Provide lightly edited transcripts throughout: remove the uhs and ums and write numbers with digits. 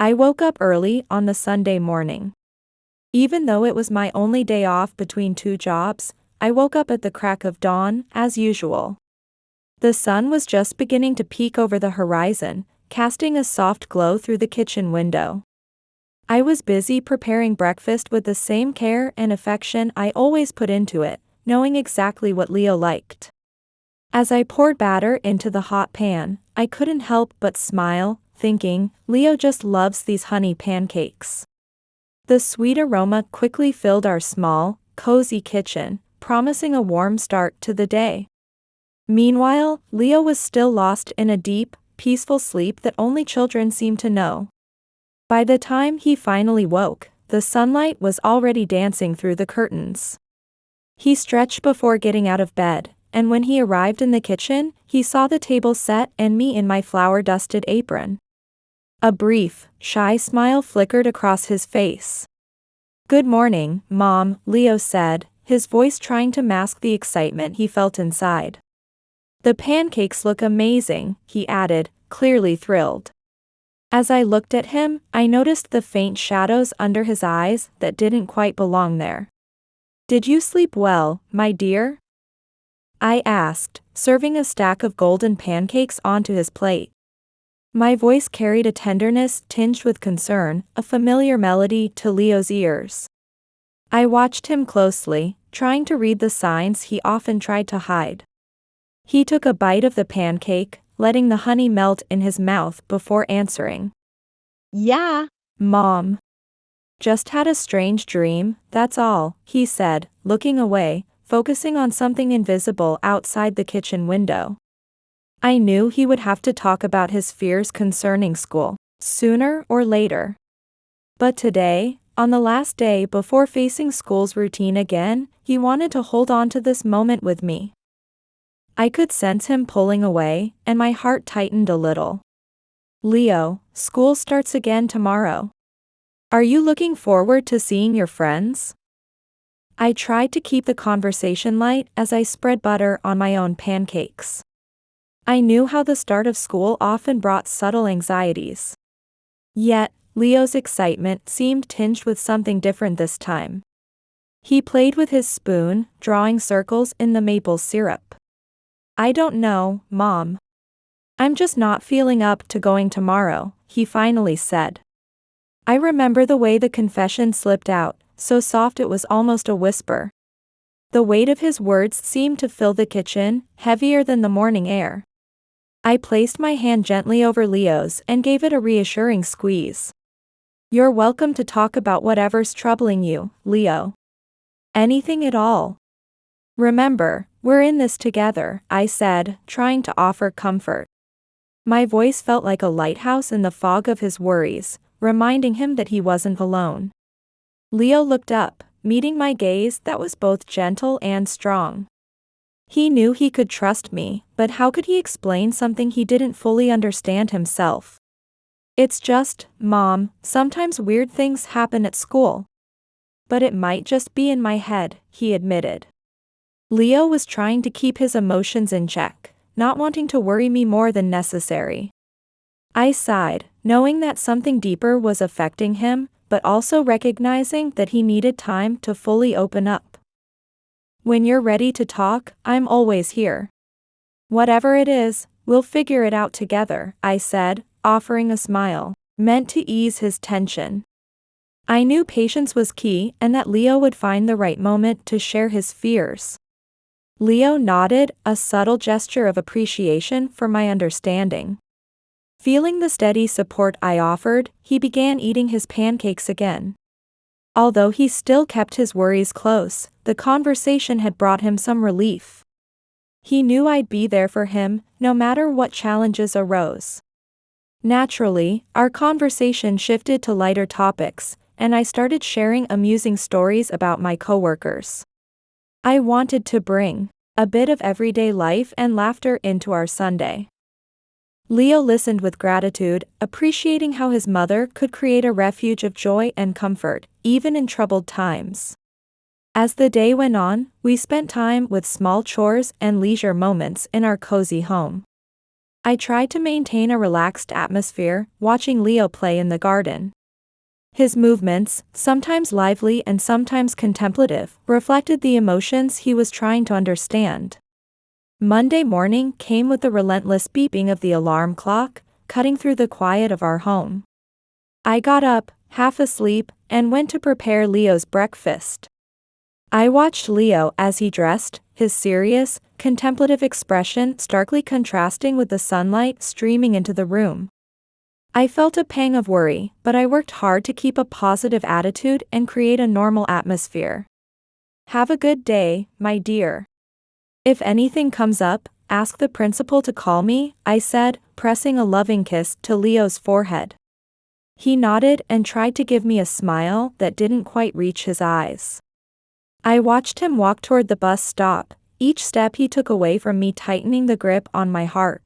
I woke up early on the Sunday morning. Even though it was my only day off between two jobs, I woke up at the crack of dawn, as usual. The sun was just beginning to peek over the horizon, casting a soft glow through the kitchen window. I was busy preparing breakfast with the same care and affection I always put into it, knowing exactly what Leo liked. As I poured batter into the hot pan, I couldn't help but smile, thinking, Leo just loves these honey pancakes. The sweet aroma quickly filled our small, cozy kitchen, promising a warm start to the day. Meanwhile, Leo was still lost in a deep, peaceful sleep that only children seem to know. By the time he finally woke, the sunlight was already dancing through the curtains. He stretched before getting out of bed, and when he arrived in the kitchen, he saw the table set and me in my flour-dusted apron. A brief, shy smile flickered across his face. "Good morning, Mom," Leo said, his voice trying to mask the excitement he felt inside. "The pancakes look amazing," he added, clearly thrilled. As I looked at him, I noticed the faint shadows under his eyes that didn't quite belong there. "Did you sleep well, my dear?" I asked, serving a stack of golden pancakes onto his plate. My voice carried a tenderness tinged with concern, a familiar melody to Leo's ears. I watched him closely, trying to read the signs he often tried to hide. He took a bite of the pancake, letting the honey melt in his mouth before answering. "Yeah, Mom. Just had a strange dream, that's all," he said, looking away, focusing on something invisible outside the kitchen window. I knew he would have to talk about his fears concerning school, sooner or later. But today, on the last day before facing school's routine again, he wanted to hold on to this moment with me. I could sense him pulling away, and my heart tightened a little. "Leo, school starts again tomorrow. Are you looking forward to seeing your friends?" I tried to keep the conversation light as I spread butter on my own pancakes. I knew how the start of school often brought subtle anxieties. Yet, Leo's excitement seemed tinged with something different this time. He played with his spoon, drawing circles in the maple syrup. "I don't know, Mom. I'm just not feeling up to going tomorrow," he finally said. I remember the way the confession slipped out, so soft it was almost a whisper. The weight of his words seemed to fill the kitchen, heavier than the morning air. I placed my hand gently over Leo's and gave it a reassuring squeeze. "You're welcome to talk about whatever's troubling you, Leo. Anything at all. Remember, we're in this together," I said, trying to offer comfort. My voice felt like a lighthouse in the fog of his worries, reminding him that he wasn't alone. Leo looked up, meeting my gaze that was both gentle and strong. He knew he could trust me, but how could he explain something he didn't fully understand himself? "It's just, Mom, sometimes weird things happen at school. But it might just be in my head," he admitted. Leo was trying to keep his emotions in check, not wanting to worry me more than necessary. I sighed, knowing that something deeper was affecting him, but also recognizing that he needed time to fully open up. "When you're ready to talk, I'm always here. Whatever it is, we'll figure it out together," I said, offering a smile, meant to ease his tension. I knew patience was key and that Leo would find the right moment to share his fears. Leo nodded, a subtle gesture of appreciation for my understanding. Feeling the steady support I offered, he began eating his pancakes again. Although he still kept his worries close, the conversation had brought him some relief. He knew I'd be there for him, no matter what challenges arose. Naturally, our conversation shifted to lighter topics, and I started sharing amusing stories about my coworkers. I wanted to bring a bit of everyday life and laughter into our Sunday. Leo listened with gratitude, appreciating how his mother could create a refuge of joy and comfort, even in troubled times. As the day went on, we spent time with small chores and leisure moments in our cozy home. I tried to maintain a relaxed atmosphere, watching Leo play in the garden. His movements, sometimes lively and sometimes contemplative, reflected the emotions he was trying to understand. Monday morning came with the relentless beeping of the alarm clock, cutting through the quiet of our home. I got up, half asleep, and went to prepare Leo's breakfast. I watched Leo as he dressed, his serious, contemplative expression starkly contrasting with the sunlight streaming into the room. I felt a pang of worry, but I worked hard to keep a positive attitude and create a normal atmosphere. Have a good day, my dear. If anything comes up, ask the principal to call me, I said, pressing a loving kiss to Leo's forehead. He nodded and tried to give me a smile that didn't quite reach his eyes. I watched him walk toward the bus stop, each step he took away from me tightening the grip on my heart.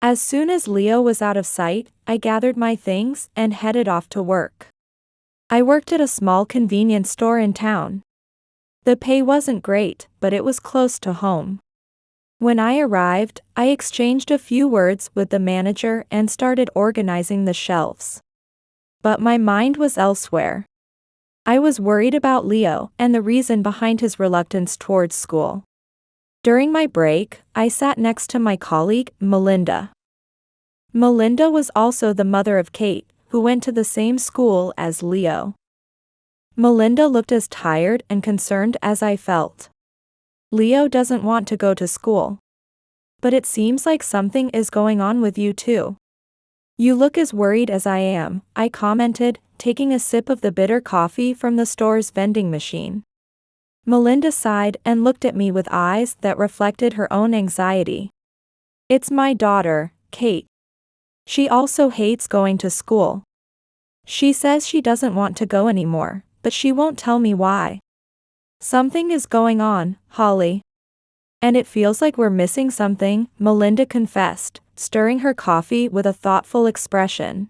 As soon as Leo was out of sight, I gathered my things and headed off to work. I worked at a small convenience store in town. The pay wasn't great, but it was close to home. When I arrived, I exchanged a few words with the manager and started organizing the shelves. But my mind was elsewhere. I was worried about Leo and the reason behind his reluctance towards school. During my break, I sat next to my colleague, Melinda. Melinda was also the mother of Kate, who went to the same school as Leo. Melinda looked as tired and concerned as I felt. Leo doesn't want to go to school. But it seems like something is going on with you too. You look as worried as I am, I commented, taking a sip of the bitter coffee from the store's vending machine. Melinda sighed and looked at me with eyes that reflected her own anxiety. It's my daughter, Kate. She also hates going to school. She says she doesn't want to go anymore, but she won't tell me why. Something is going on, Holly. And it feels like we're missing something, Melinda confessed, stirring her coffee with a thoughtful expression.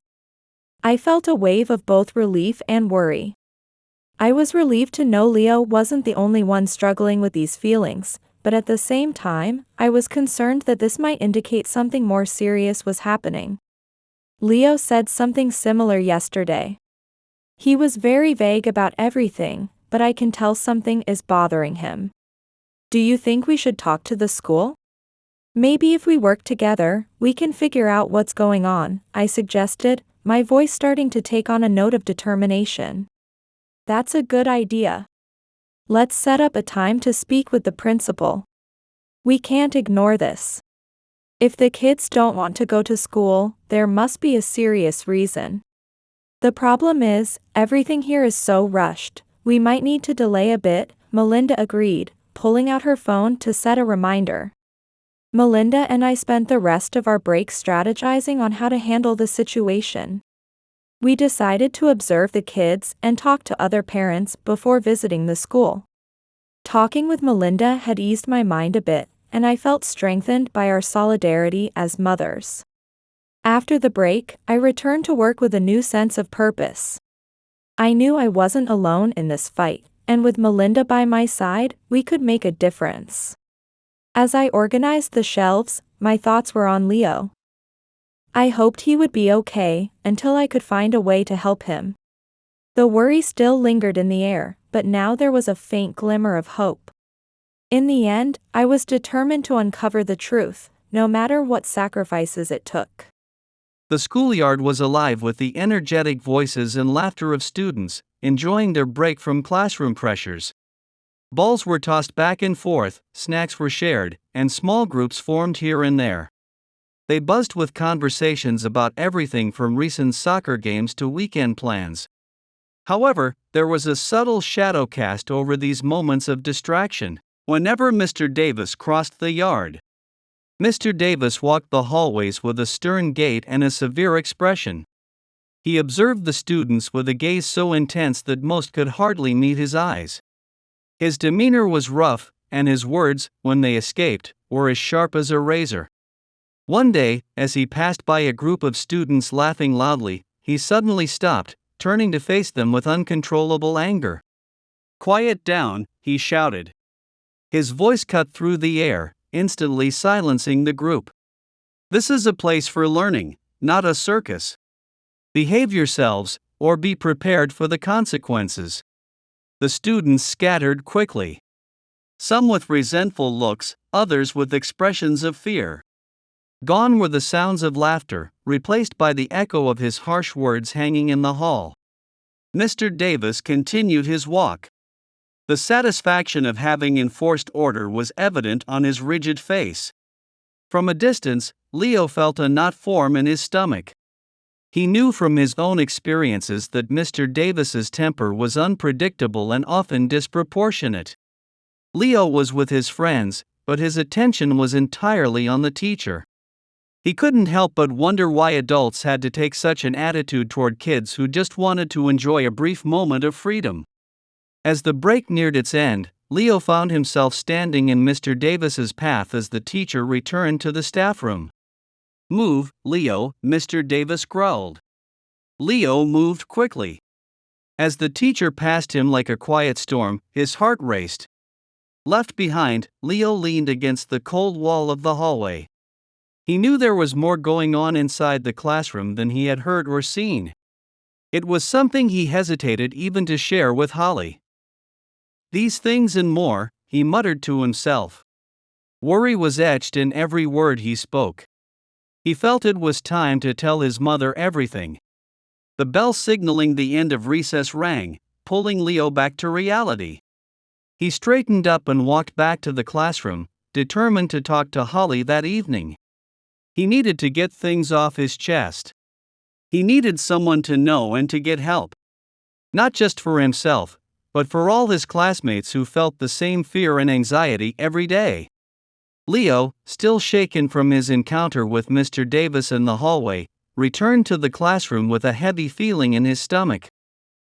I felt a wave of both relief and worry. I was relieved to know Leo wasn't the only one struggling with these feelings, but at the same time, I was concerned that this might indicate something more serious was happening. Leo said something similar yesterday. He was very vague about everything, but I can tell something is bothering him. Do you think we should talk to the school? Maybe if we work together, we can figure out what's going on, I suggested, my voice starting to take on a note of determination. That's a good idea. Let's set up a time to speak with the principal. We can't ignore this. If the kids don't want to go to school, there must be a serious reason. The problem is, everything here is so rushed, we might need to delay a bit, Melinda agreed, pulling out her phone to set a reminder. Melinda and I spent the rest of our break strategizing on how to handle the situation. We decided to observe the kids and talk to other parents before visiting the school. Talking with Melinda had eased my mind a bit, and I felt strengthened by our solidarity as mothers. After the break, I returned to work with a new sense of purpose. I knew I wasn't alone in this fight, and with Melinda by my side, we could make a difference. As I organized the shelves, my thoughts were on Leo. I hoped he would be okay, until I could find a way to help him. The worry still lingered in the air, but now there was a faint glimmer of hope. In the end, I was determined to uncover the truth, no matter what sacrifices it took. The schoolyard was alive with the energetic voices and laughter of students, enjoying their break from classroom pressures. Balls were tossed back and forth, snacks were shared, and small groups formed here and there. They buzzed with conversations about everything from recent soccer games to weekend plans. However, there was a subtle shadow cast over these moments of distraction whenever Mr. Davis crossed the yard. Mr. Davis walked the hallways with a stern gait and a severe expression. He observed the students with a gaze so intense that most could hardly meet his eyes. His demeanor was rough, and his words, when they escaped, were as sharp as a razor. One day, as he passed by a group of students laughing loudly, he suddenly stopped, turning to face them with uncontrollable anger. "Quiet down," he shouted. His voice cut through the air, instantly silencing the group. This is a place for learning, not a circus. Behave yourselves, or be prepared for the consequences." The students scattered quickly. Some with resentful looks, others with expressions of fear. Gone were the sounds of laughter, replaced by the echo of his harsh words hanging in the hall. Mr. Davis continued his walk. The satisfaction of having enforced order was evident on his rigid face. From a distance, Leo felt a knot form in his stomach. He knew from his own experiences that Mr. Davis's temper was unpredictable and often disproportionate. Leo was with his friends, but his attention was entirely on the teacher. He couldn't help but wonder why adults had to take such an attitude toward kids who just wanted to enjoy a brief moment of freedom. As the break neared its end, Leo found himself standing in Mr. Davis's path as the teacher returned to the staff room. "Move, Leo," Mr. Davis growled. Leo moved quickly. As the teacher passed him like a quiet storm, his heart raced. Left behind, Leo leaned against the cold wall of the hallway. He knew there was more going on inside the classroom than he had heard or seen. It was something he hesitated even to share with Holly. "These things and more," he muttered to himself. Worry was etched in every word he spoke. He felt it was time to tell his mother everything. The bell signaling the end of recess rang, pulling Leo back to reality. He straightened up and walked back to the classroom, determined to talk to Holly that evening. He needed to get things off his chest. He needed someone to know and to get help. Not just for himself, but for all his classmates who felt the same fear and anxiety every day. Leo, still shaken from his encounter with Mr. Davis in the hallway, returned to the classroom with a heavy feeling in his stomach.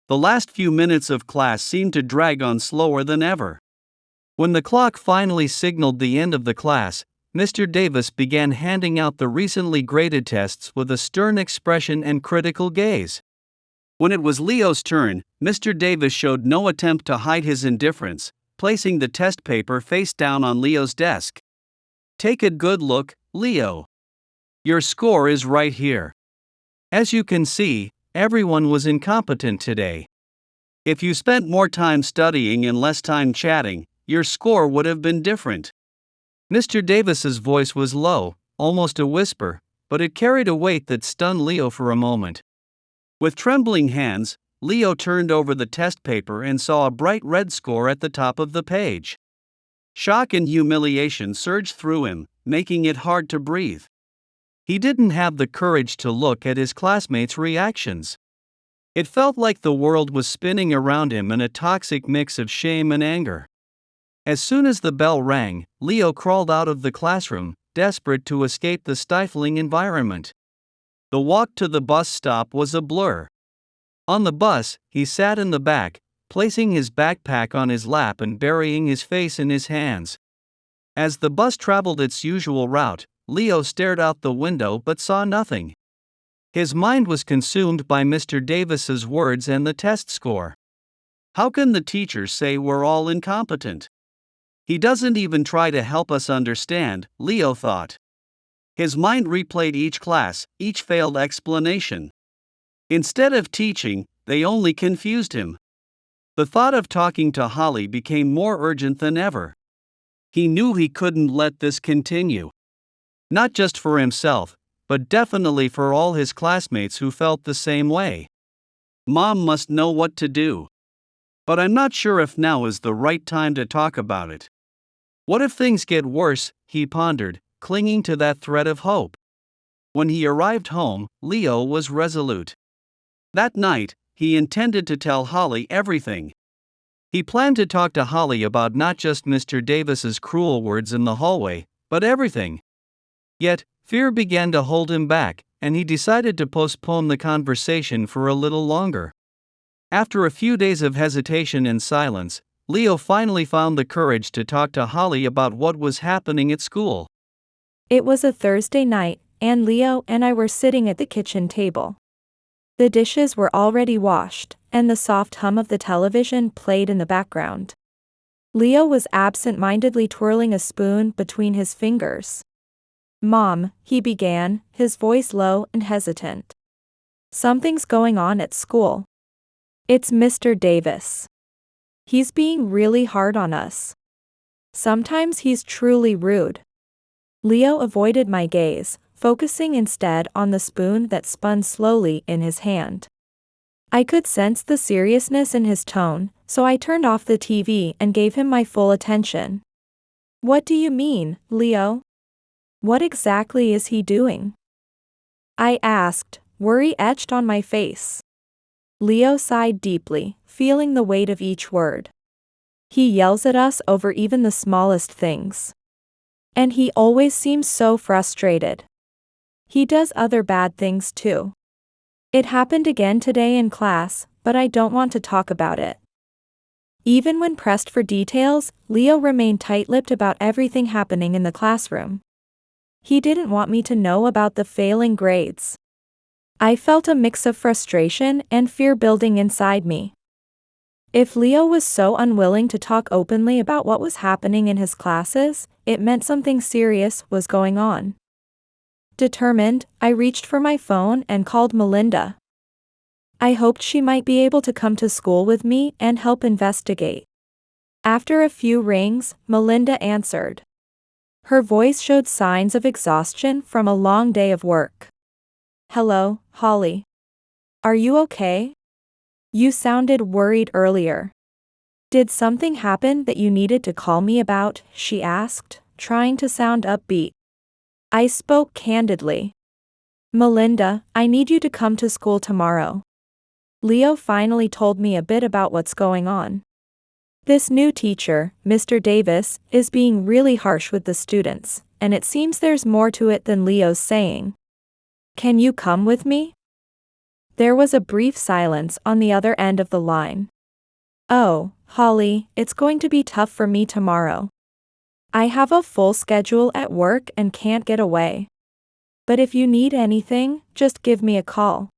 The last few minutes of class seemed to drag on slower than ever. When the clock finally signaled the end of the class, Mr. Davis began handing out the recently graded tests with a stern expression and critical gaze. When it was Leo's turn, Mr. Davis showed no attempt to hide his indifference, placing the test paper face down on Leo's desk. "Take a good look, Leo. Your score is right here. As you can see, everyone was incompetent today. If you spent more time studying and less time chatting, your score would have been different." Mr. Davis's voice was low, almost a whisper, but it carried a weight that stunned Leo for a moment. With trembling hands, Leo turned over the test paper and saw a bright red score at the top of the page. Shock and humiliation surged through him, making it hard to breathe. He didn't have the courage to look at his classmates' reactions. It felt like the world was spinning around him in a toxic mix of shame and anger. As soon as the bell rang, Leo crawled out of the classroom, desperate to escape the stifling environment. The walk to the bus stop was a blur. On the bus, he sat in the back, placing his backpack on his lap and burying his face in his hands. As the bus traveled its usual route, Leo stared out the window but saw nothing. His mind was consumed by Mr. Davis's words and the test score. How can the teacher say we're all incompetent? He doesn't even try to help us understand, Leo thought. His mind replayed each class, each failed explanation. Instead of teaching, they only confused him. The thought of talking to Holly became more urgent than ever. He knew he couldn't let this continue. Not just for himself, but definitely for all his classmates who felt the same way. Mom must know what to do. But I'm not sure if now is the right time to talk about it. What if things get worse, he pondered, clinging to that thread of hope. When he arrived home, Leo was resolute. That night, he intended to tell Holly everything. He planned to talk to Holly about not just Mr. Davis's cruel words in the hallway, but everything. Yet, fear began to hold him back, and he decided to postpone the conversation for a little longer. After a few days of hesitation and silence, Leo finally found the courage to talk to Holly about what was happening at school. It was a Thursday night, and Leo and I were sitting at the kitchen table. The dishes were already washed, and the soft hum of the television played in the background. Leo was absent-mindedly twirling a spoon between his fingers. Mom, he began, his voice low and hesitant. Something's going on at school. It's Mr. Davis. He's being really hard on us. Sometimes he's truly rude. Leo avoided my gaze, focusing instead on the spoon that spun slowly in his hand. I could sense the seriousness in his tone, so I turned off the TV and gave him my full attention. What do you mean, Leo? What exactly is he doing? I asked, worry etched on my face. Leo sighed deeply, feeling the weight of each word. He yells at us over even the smallest things. And he always seems so frustrated. He does other bad things too. It happened again today in class, but I don't want to talk about it. Even when pressed for details, Leo remained tight-lipped about everything happening in the classroom. He didn't want me to know about the failing grades. I felt a mix of frustration and fear building inside me. If Leo was so unwilling to talk openly about what was happening in his classes, it meant something serious was going on. Determined, I reached for my phone and called Melinda. I hoped she might be able to come to school with me and help investigate. After a few rings, Melinda answered. Her voice showed signs of exhaustion from a long day of work. Hello, Holly. Are you okay? You sounded worried earlier. Did something happen that you needed to call me about? She asked, trying to sound upbeat. I spoke candidly. Melinda, I need you to come to school tomorrow. Leo finally told me a bit about what's going on. This new teacher, Mr. Davis, is being really harsh with the students, and it seems there's more to it than Leo's saying. Can you come with me? There was a brief silence on the other end of the line. Oh, Holly, it's going to be tough for me tomorrow. I have a full schedule at work and can't get away. But if you need anything, just give me a call.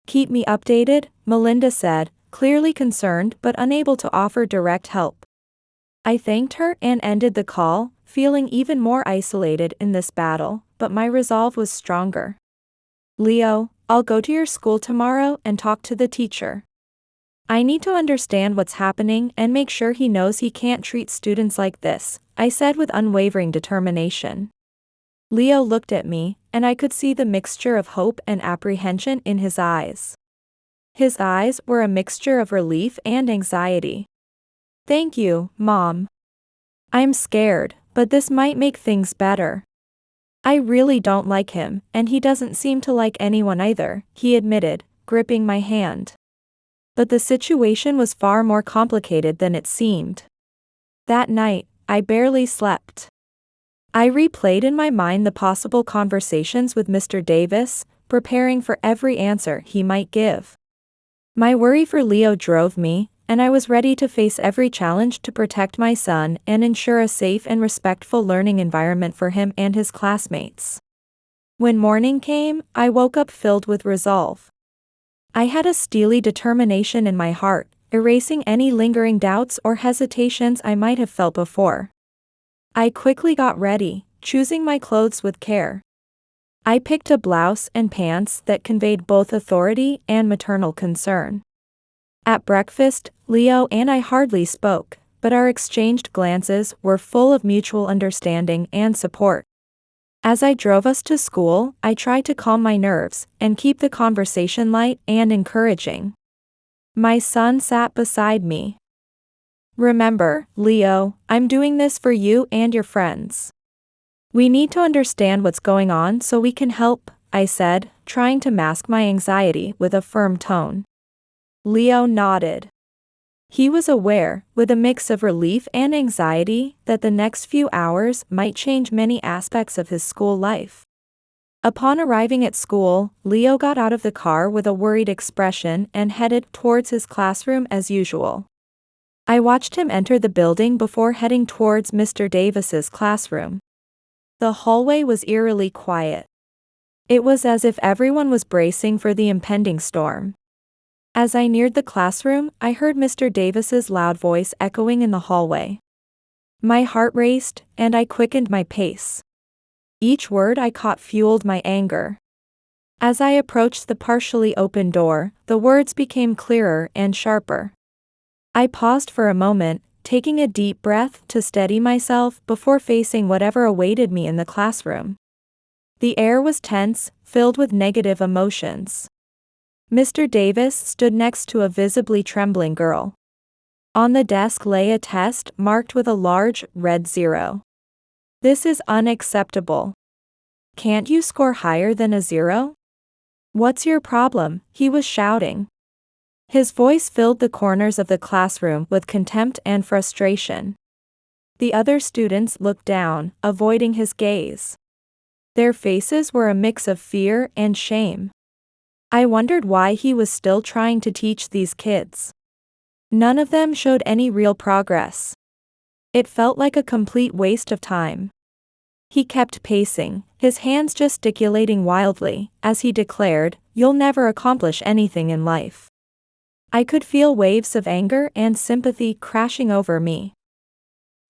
Keep me updated, Melinda said, clearly concerned but unable to offer direct help. I thanked her and ended the call, feeling even more isolated in this battle, but my resolve was stronger. Leo, I'll go to your school tomorrow and talk to the teacher. I need to understand what's happening and make sure he knows he can't treat students like this, I said with unwavering determination. Leo looked at me, and I could see the mixture of hope and apprehension in his eyes. His eyes were a mixture of relief and anxiety. Thank you, Mom. I'm scared, but this might make things better. I really don't like him, and he doesn't seem to like anyone either, he admitted, gripping my hand. But the situation was far more complicated than it seemed. That night, I barely slept. I replayed in my mind the possible conversations with Mr. Davis, preparing for every answer he might give. My worry for Leo drove me, and I was ready to face every challenge to protect my son and ensure a safe and respectful learning environment for him and his classmates. When morning came, I woke up filled with resolve. I had a steely determination in my heart, erasing any lingering doubts or hesitations I might have felt before. I quickly got ready, choosing my clothes with care. I picked a blouse and pants that conveyed both authority and maternal concern. At breakfast, Leo and I hardly spoke, but our exchanged glances were full of mutual understanding and support. As I drove us to school, I tried to calm my nerves and keep the conversation light and encouraging. My son sat beside me. Remember, Leo, I'm doing this for you and your friends. We need to understand what's going on so we can help, I said, trying to mask my anxiety with a firm tone. Leo nodded. He was aware, with a mix of relief and anxiety, that the next few hours might change many aspects of his school life. Upon arriving at school, Leo got out of the car with a worried expression and headed towards his classroom as usual. I watched him enter the building before heading towards Mr. Davis's classroom. The hallway was eerily quiet. It was as if everyone was bracing for the impending storm. As I neared the classroom, I heard Mr. Davis's loud voice echoing in the hallway. My heart raced, and I quickened my pace. Each word I caught fueled my anger. As I approached the partially open door, the words became clearer and sharper. I paused for a moment, taking a deep breath to steady myself before facing whatever awaited me in the classroom. The air was tense, filled with negative emotions. Mr. Davis stood next to a visibly trembling girl. On the desk lay a test marked with a large, red 0. "This is unacceptable. Can't you score higher than a 0? What's your problem?" he was shouting. His voice filled the corners of the classroom with contempt and frustration. The other students looked down, avoiding his gaze. Their faces were a mix of fear and shame. I wondered why he was still trying to teach these kids. None of them showed any real progress. It felt like a complete waste of time. He kept pacing, his hands gesticulating wildly, as he declared, "You'll never accomplish anything in life." I could feel waves of anger and sympathy crashing over me.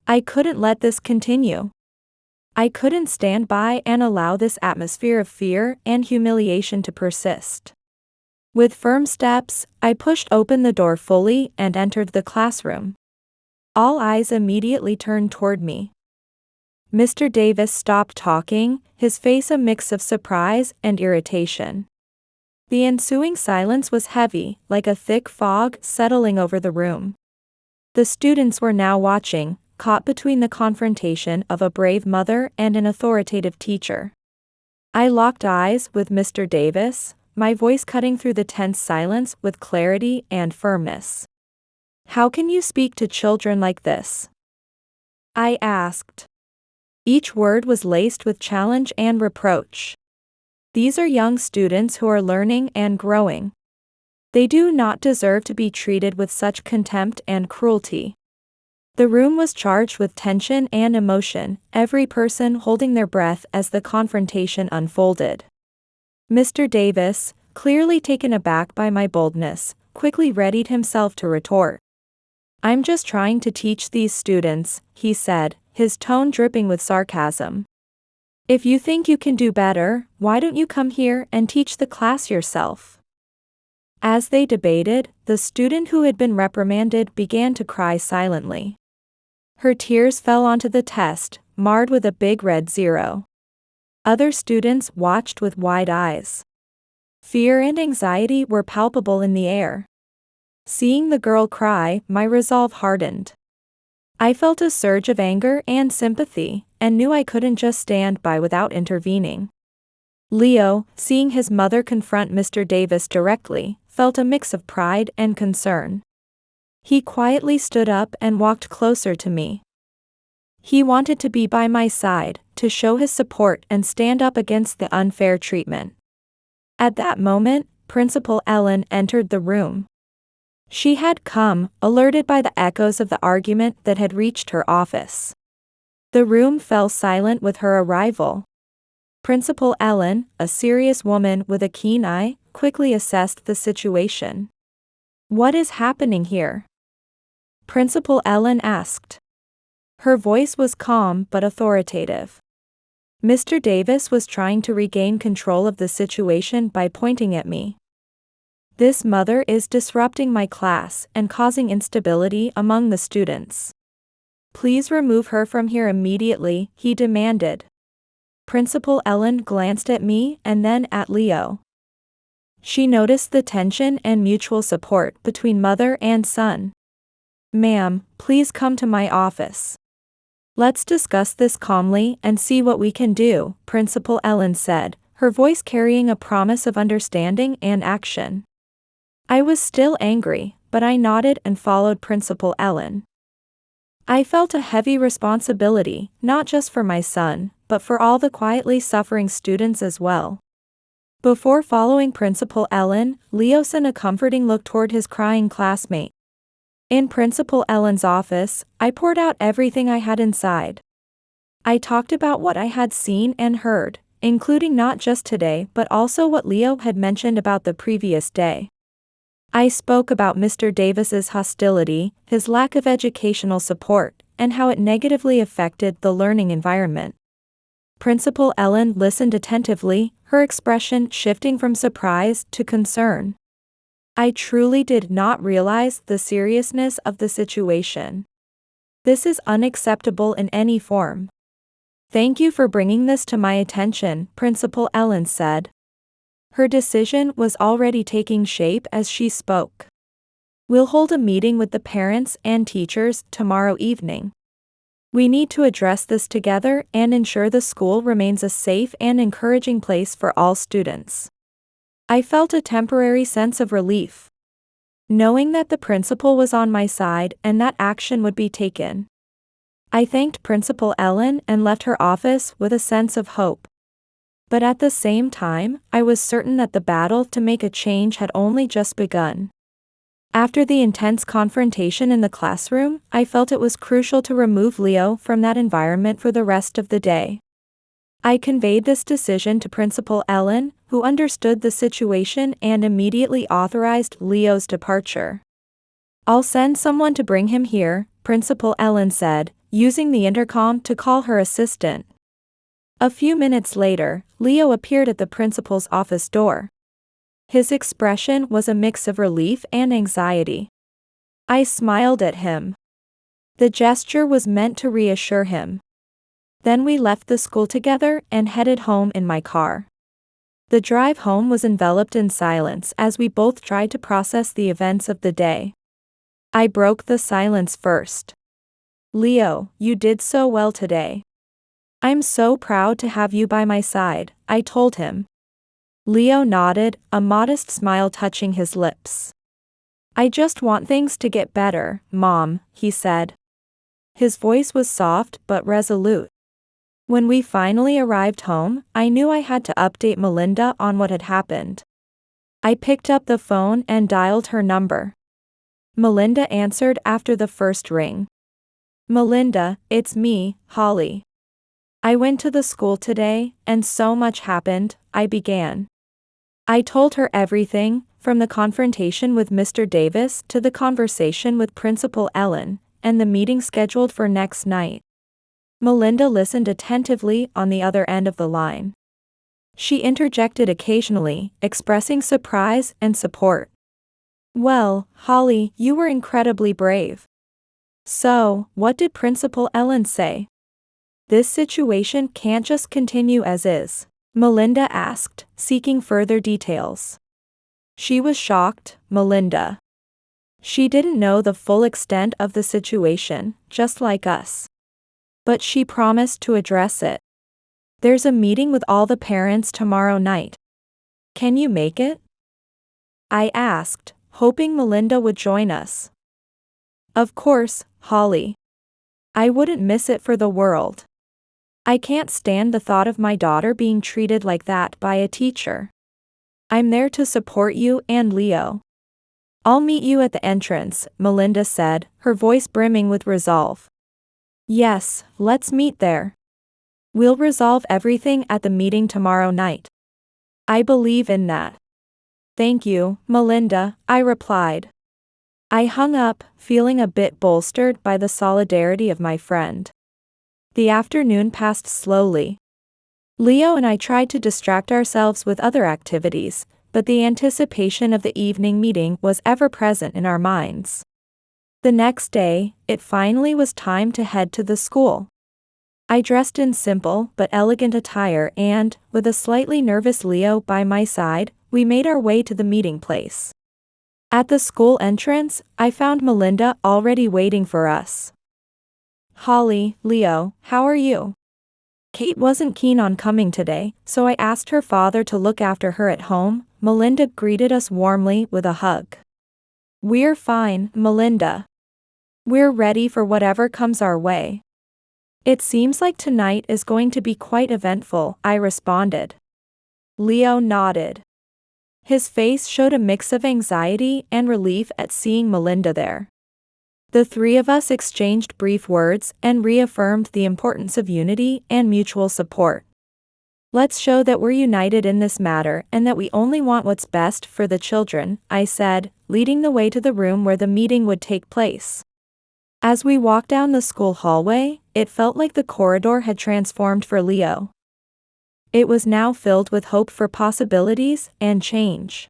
I couldn't let this continue. I couldn't stand by and allow this atmosphere of fear and humiliation to persist. With firm steps, I pushed open the door fully and entered the classroom. All eyes immediately turned toward me. Mr. Davis stopped talking, his face a mix of surprise and irritation. The ensuing silence was heavy, like a thick fog settling over the room. The students were now watching, caught between the confrontation of a brave mother and an authoritative teacher. I locked eyes with Mr. Davis, my voice cutting through the tense silence with clarity and firmness. "How can you speak to children like this?" I asked. Each word was laced with challenge and reproach. These are young students who are learning and growing. They do not deserve to be treated with such contempt and cruelty. The room was charged with tension and emotion, every person holding their breath as the confrontation unfolded. Mr. Davis, clearly taken aback by my boldness, quickly readied himself to retort. "I'm just trying to teach these students," he said, his tone dripping with sarcasm. "If you think you can do better, why don't you come here and teach the class yourself?" As they debated, the student who had been reprimanded began to cry silently. Her tears fell onto the test, marred with a big red 0. Other students watched with wide eyes. Fear and anxiety were palpable in the air. Seeing the girl cry, my resolve hardened. I felt a surge of anger and sympathy, and knew I couldn't just stand by without intervening. Leo, seeing his mother confront Mr. Davis directly, felt a mix of pride and concern. He quietly stood up and walked closer to me. He wanted to be by my side, to show his support and stand up against the unfair treatment. At that moment, Principal Ellen entered the room. She had come, alerted by the echoes of the argument that had reached her office. The room fell silent with her arrival. Principal Ellen, a serious woman with a keen eye, quickly assessed the situation. "What is happening here?" Principal Ellen asked. Her voice was calm but authoritative. Mr. Davis was trying to regain control of the situation by pointing at me. "This mother is disrupting my class and causing instability among the students. Please remove her from here immediately," he demanded. Principal Ellen glanced at me and then at Leo. She noticed the tension and mutual support between mother and son. "Ma'am, please come to my office. Let's discuss this calmly and see what we can do," Principal Ellen said, her voice carrying a promise of understanding and action. I was still angry, but I nodded and followed Principal Ellen. I felt a heavy responsibility, not just for my son, but for all the quietly suffering students as well. Before following Principal Ellen, Leo sent a comforting look toward his crying classmate. In Principal Ellen's office, I poured out everything I had inside. I talked about what I had seen and heard, including not just today but also what Leo had mentioned about the previous day. I spoke about Mr. Davis's hostility, his lack of educational support, and how it negatively affected the learning environment. Principal Ellen listened attentively, her expression shifting from surprise to concern. I truly did not realize the seriousness of the situation. This is unacceptable in any form. Thank you for bringing this to my attention, Principal Ellen said. Her decision was already taking shape as she spoke. We'll hold a meeting with the parents and teachers tomorrow evening. We need to address this together and ensure the school remains a safe and encouraging place for all students. I felt a temporary sense of relief, knowing that the principal was on my side and that action would be taken. I thanked Principal Ellen and left her office with a sense of hope. But at the same time, I was certain that the battle to make a change had only just begun. After the intense confrontation in the classroom, I felt it was crucial to remove Leo from that environment for the rest of the day. I conveyed this decision to Principal Ellen, who understood the situation and immediately authorized Leo's departure. I'll send someone to bring him here, Principal Ellen said, using the intercom to call her assistant. A few minutes later, Leo appeared at the principal's office door. His expression was a mix of relief and anxiety. I smiled at him. The gesture was meant to reassure him. Then we left the school together and headed home in my car. The drive home was enveloped in silence as we both tried to process the events of the day. I broke the silence first. Leo, you did so well today. I'm so proud to have you by my side, I told him. Leo nodded, a modest smile touching his lips. I just want things to get better, Mom, he said. His voice was soft but resolute. When we finally arrived home, I knew I had to update Melinda on what had happened. I picked up the phone and dialed her number. Melinda answered after the first ring. Melinda, it's me, Holly. I went to the school today, and so much happened, I began. I told her everything, from the confrontation with Mr. Davis to the conversation with Principal Ellen, and the meeting scheduled for next night. Melinda listened attentively on the other end of the line. She interjected occasionally, expressing surprise and support. Well, Holly, you were incredibly brave. So, what did Principal Ellen say? This situation can't just continue as is, Melinda asked, seeking further details. She was shocked, Melinda. She didn't know the full extent of the situation, just like us. But she promised to address it. There's a meeting with all the parents tomorrow night. Can you make it? I asked, hoping Melinda would join us. Of course, Holly. I wouldn't miss it for the world. I can't stand the thought of my daughter being treated like that by a teacher. I'm there to support you and Leo. I'll meet you at the entrance, Melinda said, her voice brimming with resolve. Yes, let's meet there. We'll resolve everything at the meeting tomorrow night. I believe in that. Thank you, Melinda, I replied. I hung up, feeling a bit bolstered by the solidarity of my friend. The afternoon passed slowly. Leo and I tried to distract ourselves with other activities, but the anticipation of the evening meeting was ever present in our minds. The next day, it finally was time to head to the school. I dressed in simple but elegant attire and, with a slightly nervous Leo by my side, we made our way to the meeting place. At the school entrance, I found Melinda already waiting for us. Holly, Leo, how are you? Kate wasn't keen on coming today, so I asked her father to look after her at home. Melinda greeted us warmly with a hug. We're fine, Melinda. We're ready for whatever comes our way. It seems like tonight is going to be quite eventful, I responded. Leo nodded. His face showed a mix of anxiety and relief at seeing Melinda there. The three of us exchanged brief words and reaffirmed the importance of unity and mutual support. Let's show that we're united in this matter and that we only want what's best for the children, I said, leading the way to the room where the meeting would take place. As we walked down the school hallway, it felt like the corridor had transformed for Leo. It was now filled with hope for possibilities and change.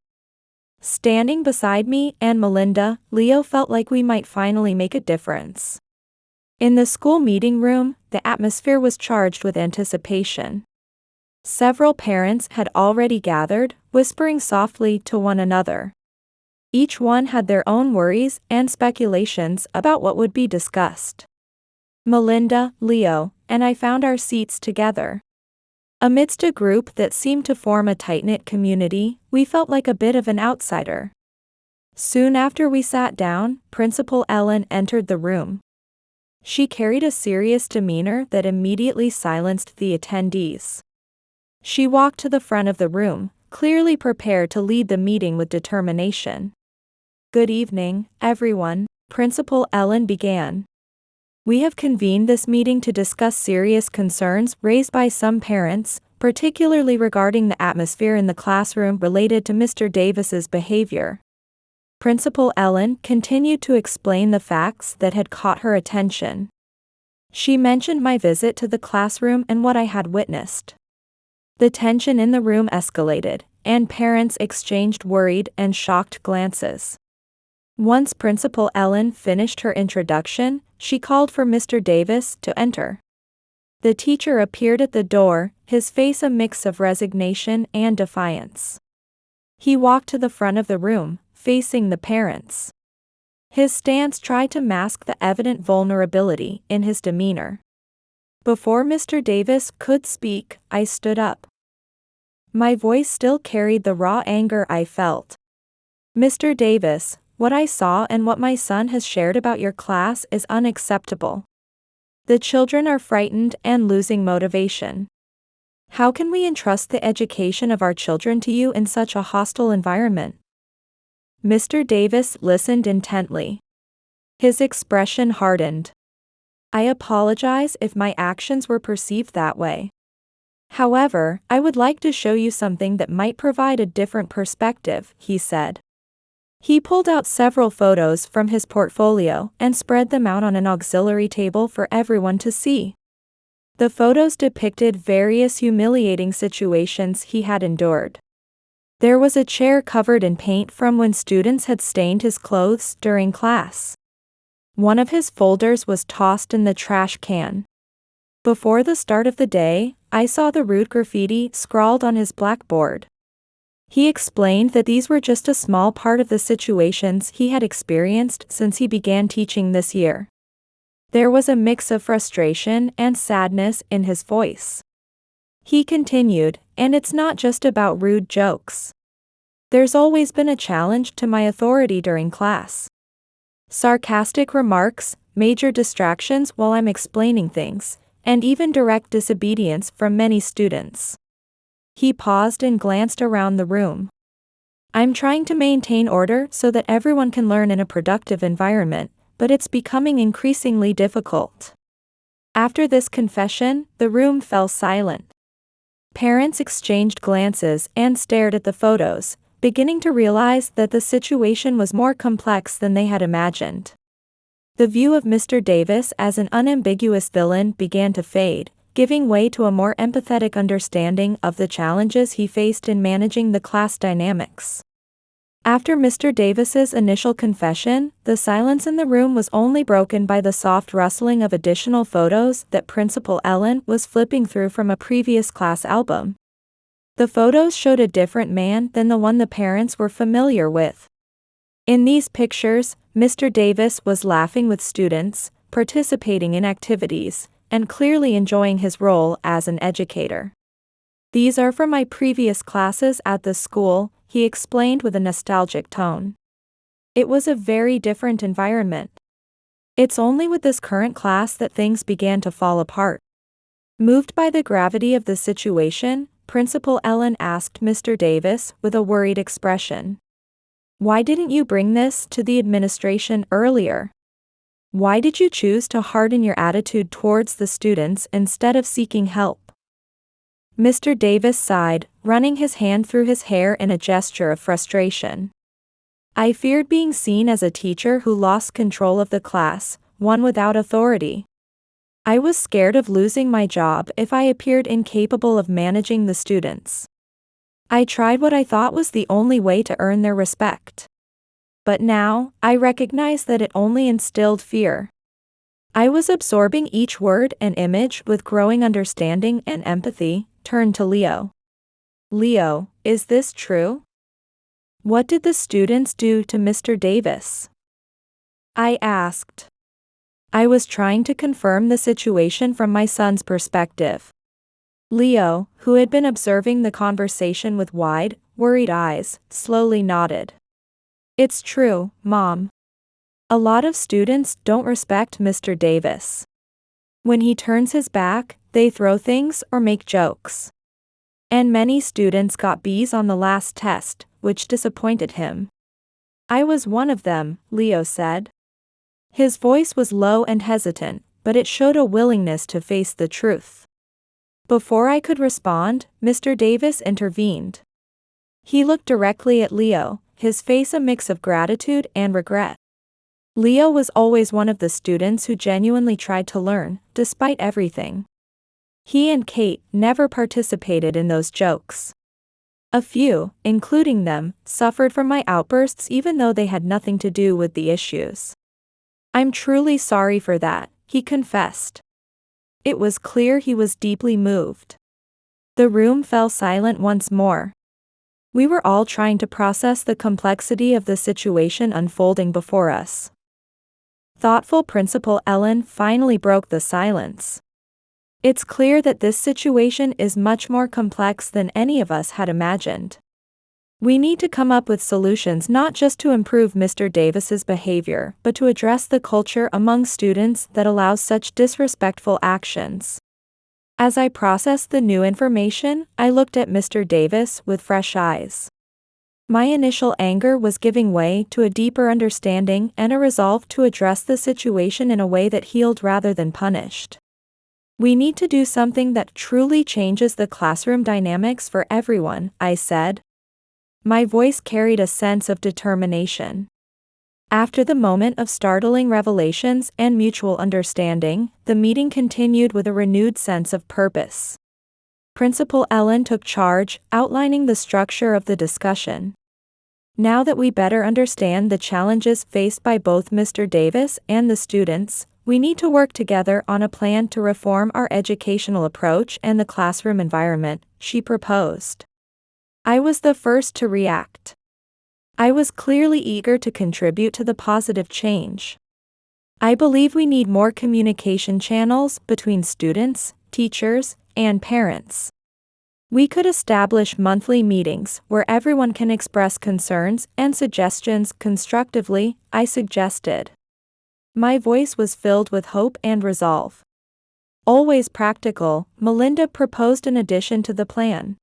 Standing beside me and Melinda, Leo felt like we might finally make a difference. In the school meeting room, the atmosphere was charged with anticipation. Several parents had already gathered, whispering softly to one another. Each one had their own worries and speculations about what would be discussed. Melinda, Leo, and I found our seats together. Amidst a group that seemed to form a tight-knit community, we felt like a bit of an outsider. Soon after we sat down, Principal Ellen entered the room. She carried a serious demeanor that immediately silenced the attendees. She walked to the front of the room, clearly prepared to lead the meeting with determination. "Good evening, everyone," Principal Ellen began. "We have convened this meeting to discuss serious concerns raised by some parents, particularly regarding the atmosphere in the classroom related to Mr. Davis's behavior." Principal Ellen continued to explain the facts that had caught her attention. She mentioned my visit to the classroom and what I had witnessed. The tension in the room escalated, and parents exchanged worried and shocked glances. Once Principal Ellen finished her introduction, she called for Mr. Davis to enter. The teacher appeared at the door, his face a mix of resignation and defiance. He walked to the front of the room, facing the parents. His stance tried to mask the evident vulnerability in his demeanor. Before Mr. Davis could speak, I stood up. My voice still carried the raw anger I felt. "Mr. Davis, what I saw and what my son has shared about your class is unacceptable. The children are frightened and losing motivation. How can we entrust the education of our children to you in such a hostile environment?" Mr. Davis listened intently. His expression hardened. "I apologize if my actions were perceived that way. However, I would like to show you something that might provide a different perspective," he said. He pulled out several photos from his portfolio and spread them out on an auxiliary table for everyone to see. The photos depicted various humiliating situations he had endured. There was a chair covered in paint from when students had stained his clothes during class. One of his folders was tossed in the trash can. Before the start of the day, I saw the rude graffiti scrawled on his blackboard. He explained that these were just a small part of the situations he had experienced since he began teaching this year. There was a mix of frustration and sadness in his voice. He continued, "And it's not just about rude jokes. There's always been a challenge to my authority during class. Sarcastic remarks, major distractions while I'm explaining things, and even direct disobedience from many students." He paused and glanced around the room. "I'm trying to maintain order so that everyone can learn in a productive environment, but it's becoming increasingly difficult." After this confession, the room fell silent. Parents exchanged glances and stared at the photos, beginning to realize that the situation was more complex than they had imagined. The view of Mr. Davis as an unambiguous villain began to fade, giving way to a more empathetic understanding of the challenges he faced in managing the class dynamics. After Mr. Davis's initial confession, the silence in the room was only broken by the soft rustling of additional photos that Principal Ellen was flipping through from a previous class album. The photos showed a different man than the one the parents were familiar with. In these pictures, Mr. Davis was laughing with students, participating in activities, and clearly enjoying his role as an educator. "These are from my previous classes at the school," he explained with a nostalgic tone. "It was a very different environment. It's only with this current class that things began to fall apart." Moved by the gravity of the situation, Principal Ellen asked Mr. Davis with a worried expression, "Why didn't you bring this to the administration earlier? Why did you choose to harden your attitude towards the students instead of seeking help?" Mr. Davis sighed, running his hand through his hair in a gesture of frustration. "I feared being seen as a teacher who lost control of the class, one without authority. I was scared of losing my job if I appeared incapable of managing the students. I tried what I thought was the only way to earn their respect. But now, I recognize that it only instilled fear. I was absorbing each word and image with growing understanding and empathy, turned to Leo. Leo, is this true? What did the students do to Mr. Davis? I asked. I was trying to confirm the situation from my son's perspective. Leo, who had been observing the conversation with wide, worried eyes, slowly nodded. It's true, Mom. A lot of students don't respect Mr. Davis. When he turns his back, they throw things or make jokes. And many students got B's on the last test, which disappointed him. I was one of them, Leo said. His voice was low and hesitant, but it showed a willingness to face the truth. Before I could respond, Mr. Davis intervened. He looked directly at Leo, his face a mix of gratitude and regret. Leo was always one of the students who genuinely tried to learn, despite everything. He and Kate never participated in those jokes. A few, including them, suffered from my outbursts even though they had nothing to do with the issues. I'm truly sorry for that, he confessed. It was clear he was deeply moved. The room fell silent once more. We were all trying to process the complexity of the situation unfolding before us. Thoughtful Principal Ellen finally broke the silence. It's clear that this situation is much more complex than any of us had imagined. We need to come up with solutions not just to improve Mr. Davis's behavior, but to address the culture among students that allows such disrespectful actions. As I processed the new information, I looked at Mr. Davis with fresh eyes. My initial anger was giving way to a deeper understanding and a resolve to address the situation in a way that healed rather than punished. We need to do something that truly changes the classroom dynamics for everyone, I said. My voice carried a sense of determination. After the moment of startling revelations and mutual understanding, the meeting continued with a renewed sense of purpose. Principal Ellen took charge, outlining the structure of the discussion. Now that we better understand the challenges faced by both Mr. Davis and the students, we need to work together on a plan to reform our educational approach and the classroom environment, she proposed. I was the first to react. I was clearly eager to contribute to the positive change. I believe we need more communication channels between students, teachers, and parents. We could establish monthly meetings where everyone can express concerns and suggestions constructively, I suggested. My voice was filled with hope and resolve. Always practical, Melinda proposed an addition to the plan.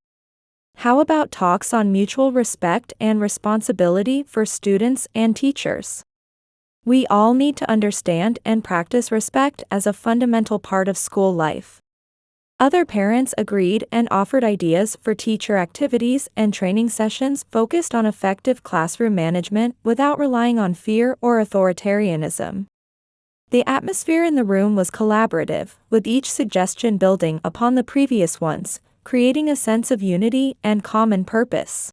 How about talks on mutual respect and responsibility for students and teachers? We all need to understand and practice respect as a fundamental part of school life. Other parents agreed and offered ideas for teacher activities and training sessions focused on effective classroom management without relying on fear or authoritarianism. The atmosphere in the room was collaborative, with each suggestion building upon the previous ones, creating a sense of unity and common purpose.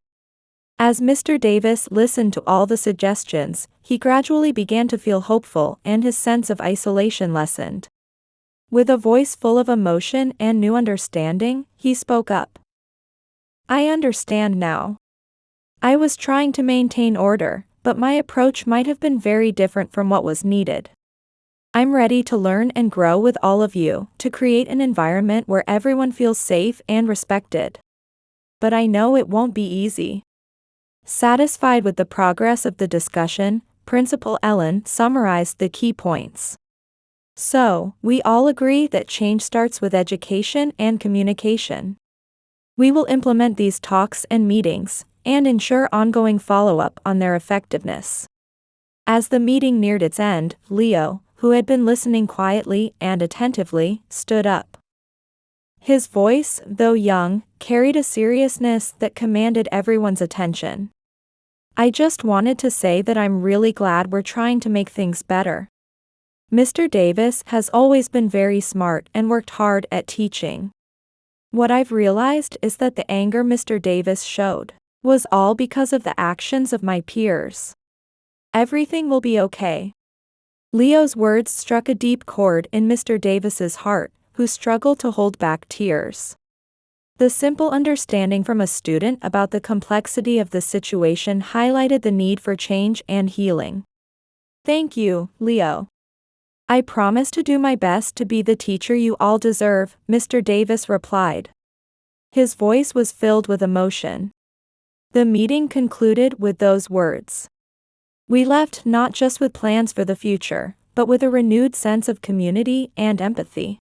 As Mr. Davis listened to all the suggestions, he gradually began to feel hopeful and his sense of isolation lessened. With a voice full of emotion and new understanding, he spoke up. I understand now. I was trying to maintain order, but my approach might have been very different from what was needed. I'm ready to learn and grow with all of you, to create an environment where everyone feels safe and respected. But I know it won't be easy. Satisfied with the progress of the discussion, Principal Ellen summarized the key points. So, we all agree that change starts with education and communication. We will implement these talks and meetings, and ensure ongoing follow-up on their effectiveness. As the meeting neared its end, Leo, who had been listening quietly and attentively, stood up. His voice, though young, carried a seriousness that commanded everyone's attention. I just wanted to say that I'm really glad we're trying to make things better. Mr. Davis has always been very smart and worked hard at teaching. What I've realized is that the anger Mr. Davis showed was all because of the actions of my peers. Everything will be okay. Leo's words struck a deep chord in Mr. Davis's heart, who struggled to hold back tears. The simple understanding from a student about the complexity of the situation highlighted the need for change and healing. Thank you, Leo. I promise to do my best to be the teacher you all deserve, Mr. Davis replied. His voice was filled with emotion. The meeting concluded with those words. We left not just with plans for the future, but with a renewed sense of community and empathy.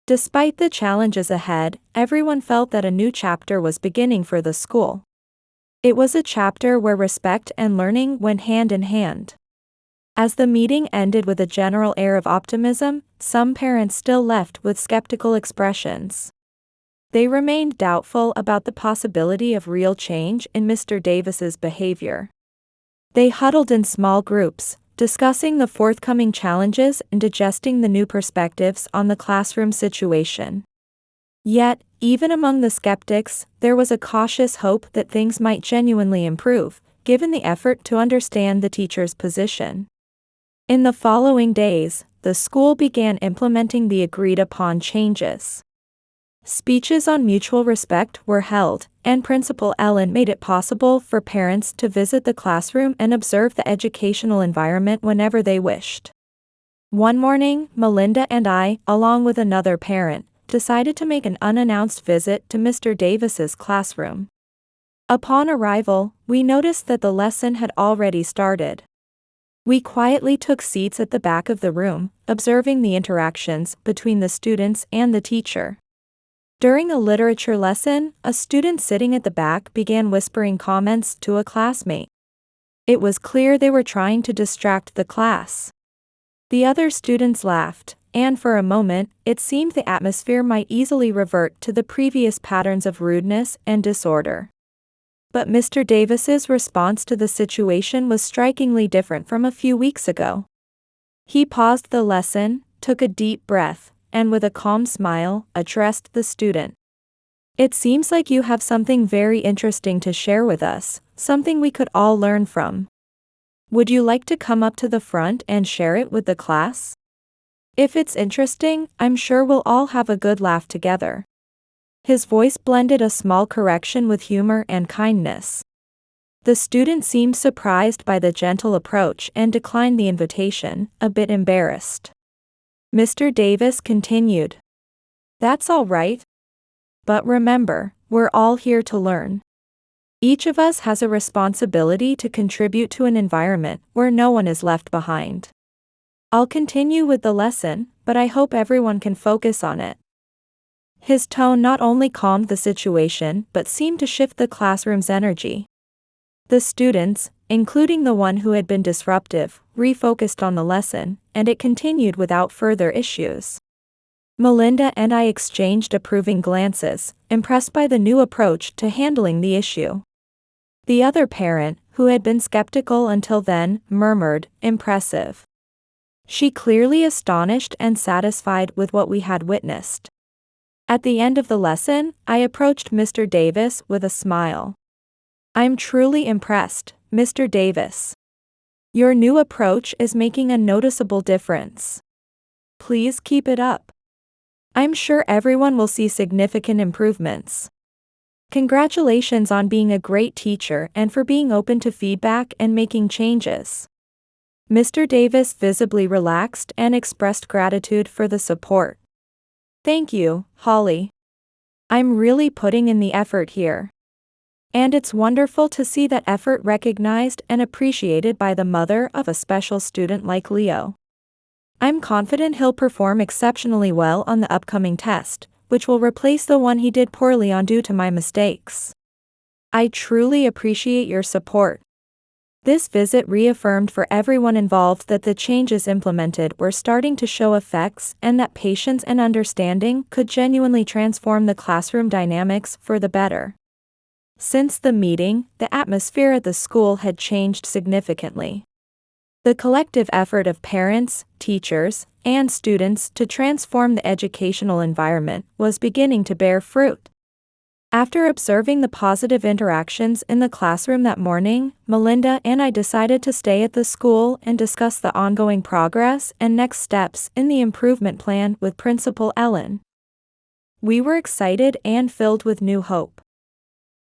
Despite the challenges ahead, everyone felt that a new chapter was beginning for the school. It was a chapter where respect and learning went hand in hand. As the meeting ended with a general air of optimism, some parents still left with skeptical expressions. They remained doubtful about the possibility of real change in Mr. Davis's behavior. They huddled in small groups, discussing the forthcoming challenges and digesting the new perspectives on the classroom situation. Yet, even among the skeptics, there was a cautious hope that things might genuinely improve, given the effort to understand the teacher's position. In the following days, the school began implementing the agreed-upon changes. Speeches on mutual respect were held, and Principal Ellen made it possible for parents to visit the classroom and observe the educational environment whenever they wished. One morning, Melinda and I, along with another parent, decided to make an unannounced visit to Mr. Davis's classroom. Upon arrival, we noticed that the lesson had already started. We quietly took seats at the back of the room, observing the interactions between the students and the teacher. During a literature lesson, a student sitting at the back began whispering comments to a classmate. It was clear they were trying to distract the class. The other students laughed, and for a moment, it seemed the atmosphere might easily revert to the previous patterns of rudeness and disorder. But Mr. Davis's response to the situation was strikingly different from a few weeks ago. He paused the lesson, took a deep breath, and with a calm smile, addressed the student. It seems like you have something very interesting to share with us, something we could all learn from. Would you like to come up to the front and share it with the class? If it's interesting, I'm sure we'll all have a good laugh together. His voice blended a small correction with humor and kindness. The student seemed surprised by the gentle approach and declined the invitation, a bit embarrassed. Mr. Davis continued. That's all right. But remember, we're all here to learn. Each of us has a responsibility to contribute to an environment where no one is left behind. I'll continue with the lesson, but I hope everyone can focus on it. His tone not only calmed the situation but seemed to shift the classroom's energy. The students, including the one who had been disruptive, refocused on the lesson, and it continued without further issues. Melinda and I exchanged approving glances, impressed by the new approach to handling the issue. The other parent, who had been skeptical until then, murmured, "Impressive." She clearly astonished and satisfied with what we had witnessed. At the end of the lesson, I approached Mr. Davis with a smile. I'm truly impressed, Mr. Davis. Your new approach is making a noticeable difference. Please keep it up. I'm sure everyone will see significant improvements. Congratulations on being a great teacher and for being open to feedback and making changes. Mr. Davis visibly relaxed and expressed gratitude for the support. Thank you, Holly. I'm really putting in the effort here. And it's wonderful to see that effort recognized and appreciated by the mother of a special student like Leo. I'm confident he'll perform exceptionally well on the upcoming test, which will replace the one he did poorly on due to my mistakes. I truly appreciate your support. This visit reaffirmed for everyone involved that the changes implemented were starting to show effects and that patience and understanding could genuinely transform the classroom dynamics for the better. Since the meeting, the atmosphere at the school had changed significantly. The collective effort of parents, teachers, and students to transform the educational environment was beginning to bear fruit. After observing the positive interactions in the classroom that morning, Melinda and I decided to stay at the school and discuss the ongoing progress and next steps in the improvement plan with Principal Ellen. We were excited and filled with new hope.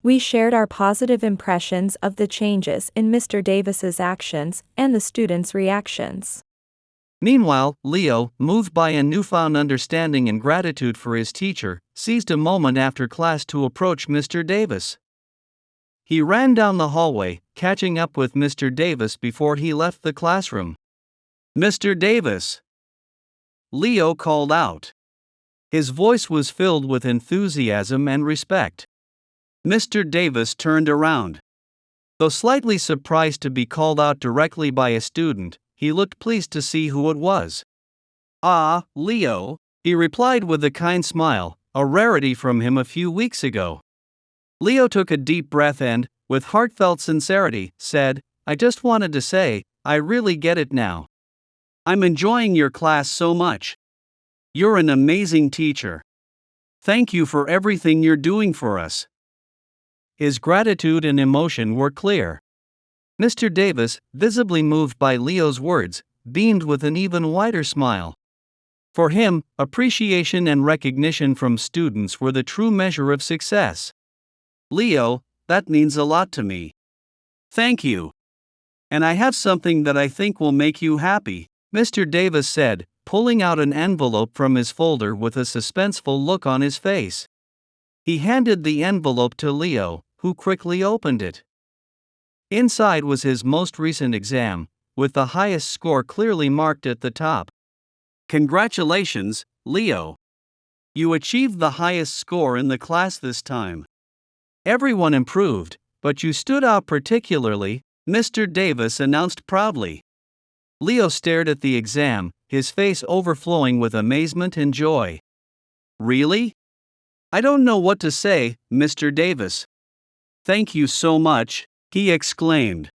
We shared our positive impressions of the changes in Mr. Davis's actions and the students' reactions. Meanwhile, Leo, moved by a newfound understanding and gratitude for his teacher, seized a moment after class to approach Mr. Davis. He ran down the hallway, catching up with Mr. Davis before he left the classroom. "Mr. Davis!" Leo called out. His voice was filled with enthusiasm and respect. Mr. Davis turned around. Though slightly surprised to be called out directly by a student, he looked pleased to see who it was. "Ah, Leo," he replied with a kind smile, a rarity from him a few weeks ago. Leo took a deep breath and, with heartfelt sincerity, said, "I just wanted to say, I really get it now. I'm enjoying your class so much. You're an amazing teacher. Thank you for everything you're doing for us." His gratitude and emotion were clear. Mr. Davis, visibly moved by Leo's words, beamed with an even wider smile. For him, appreciation and recognition from students were the true measure of success. "Leo, that means a lot to me. Thank you. And I have something that I think will make you happy," Mr. Davis said, pulling out an envelope from his folder with a suspenseful look on his face. He handed the envelope to Leo, who quickly opened it. Inside was his most recent exam, with the highest score clearly marked at the top. "Congratulations, Leo. You achieved the highest score in the class this time. Everyone improved, but you stood out particularly," Mr. Davis announced proudly. Leo stared at the exam, his face overflowing with amazement and joy. "Really? I don't know what to say, Mr. Davis. Thank you so much," he exclaimed.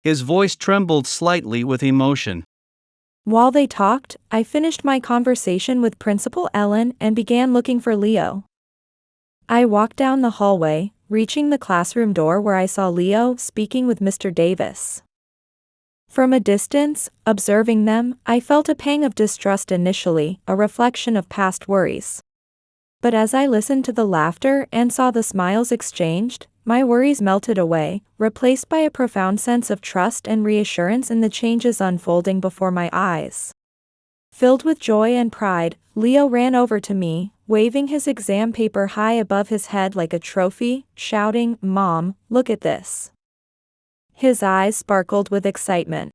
His voice trembled slightly with emotion. While they talked, I finished my conversation with Principal Ellen and began looking for Leo. I walked down the hallway, reaching the classroom door where I saw Leo speaking with Mr. Davis. From a distance, observing them, I felt a pang of distrust initially, a reflection of past worries. But as I listened to the laughter and saw the smiles exchanged, my worries melted away, replaced by a profound sense of trust and reassurance in the changes unfolding before my eyes. Filled with joy and pride, Leo ran over to me, waving his exam paper high above his head like a trophy, shouting, "Mom, look at this." His eyes sparkled with excitement.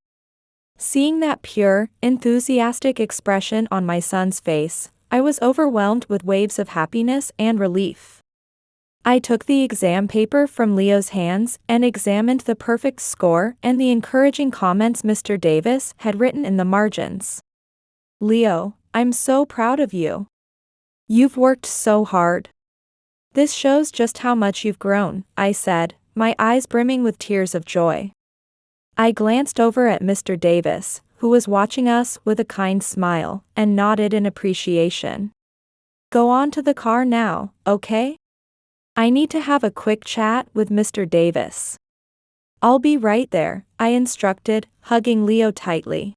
Seeing that pure, enthusiastic expression on my son's face, I was overwhelmed with waves of happiness and relief. I took the exam paper from Leo's hands and examined the perfect score and the encouraging comments Mr. Davis had written in the margins. "Leo, I'm so proud of you. You've worked so hard. This shows just how much you've grown," I said, my eyes brimming with tears of joy. I glanced over at Mr. Davis, who was watching us with a kind smile, and nodded in appreciation. "Go on to the car now, okay? I need to have a quick chat with Mr. Davis." "I'll be right there," I instructed, hugging Leo tightly.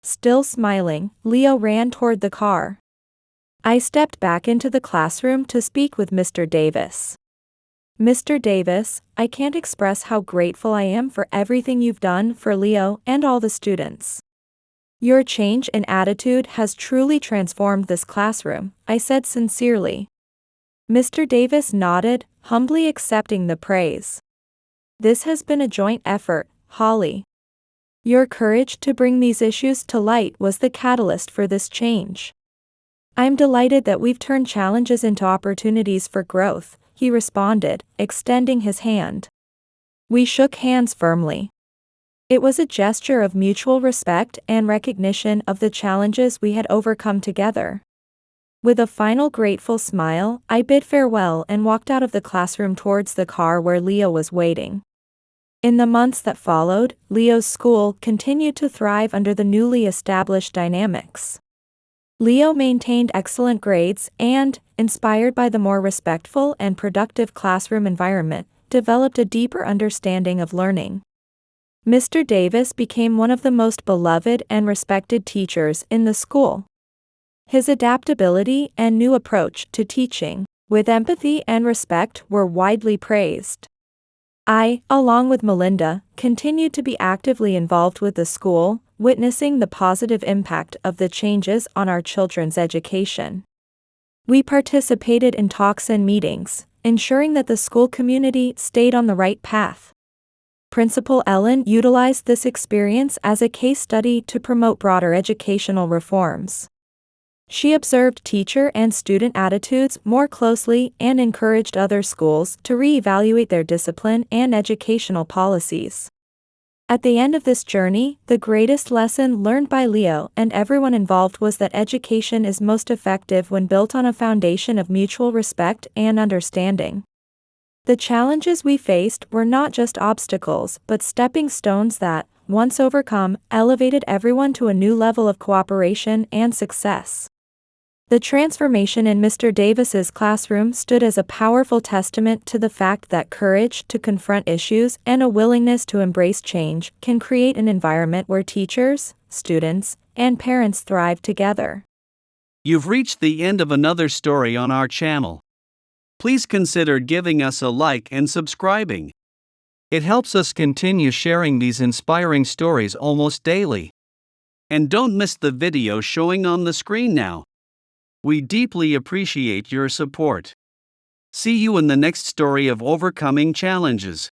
Still smiling, Leo ran toward the car. I stepped back into the classroom to speak with Mr. Davis. "Mr. Davis, I can't express how grateful I am for everything you've done for Leo and all the students. Your change in attitude has truly transformed this classroom," I said sincerely. Mr. Davis nodded, humbly accepting the praise. "This has been a joint effort, Holly. Your courage to bring these issues to light was the catalyst for this change. I'm delighted that we've turned challenges into opportunities for growth," he responded, extending his hand. We shook hands firmly. It was a gesture of mutual respect and recognition of the challenges we had overcome together. With a final grateful smile, I bid farewell and walked out of the classroom towards the car where Leo was waiting. In the months that followed, Leo's school continued to thrive under the newly established dynamics. Leo maintained excellent grades and, inspired by the more respectful and productive classroom environment, developed a deeper understanding of learning. Mr. Davis became one of the most beloved and respected teachers in the school. His adaptability and new approach to teaching, with empathy and respect, were widely praised. I, along with Melinda, continued to be actively involved with the school, witnessing the positive impact of the changes on our children's education. We participated in talks and meetings, ensuring that the school community stayed on the right path. Principal Ellen utilized this experience as a case study to promote broader educational reforms. She observed teacher and student attitudes more closely and encouraged other schools to reevaluate their discipline and educational policies. At the end of this journey, the greatest lesson learned by Leo and everyone involved was that education is most effective when built on a foundation of mutual respect and understanding. The challenges we faced were not just obstacles but stepping stones that, once overcome, elevated everyone to a new level of cooperation and success. The transformation in Mr. Davis's classroom stood as a powerful testament to the fact that courage to confront issues and a willingness to embrace change can create an environment where teachers, students, and parents thrive together. You've reached the end of another story on our channel. Please consider giving us a like and subscribing. It helps us continue sharing these inspiring stories almost daily. And don't miss the video showing on the screen now. We deeply appreciate your support. See you in the next story of overcoming challenges.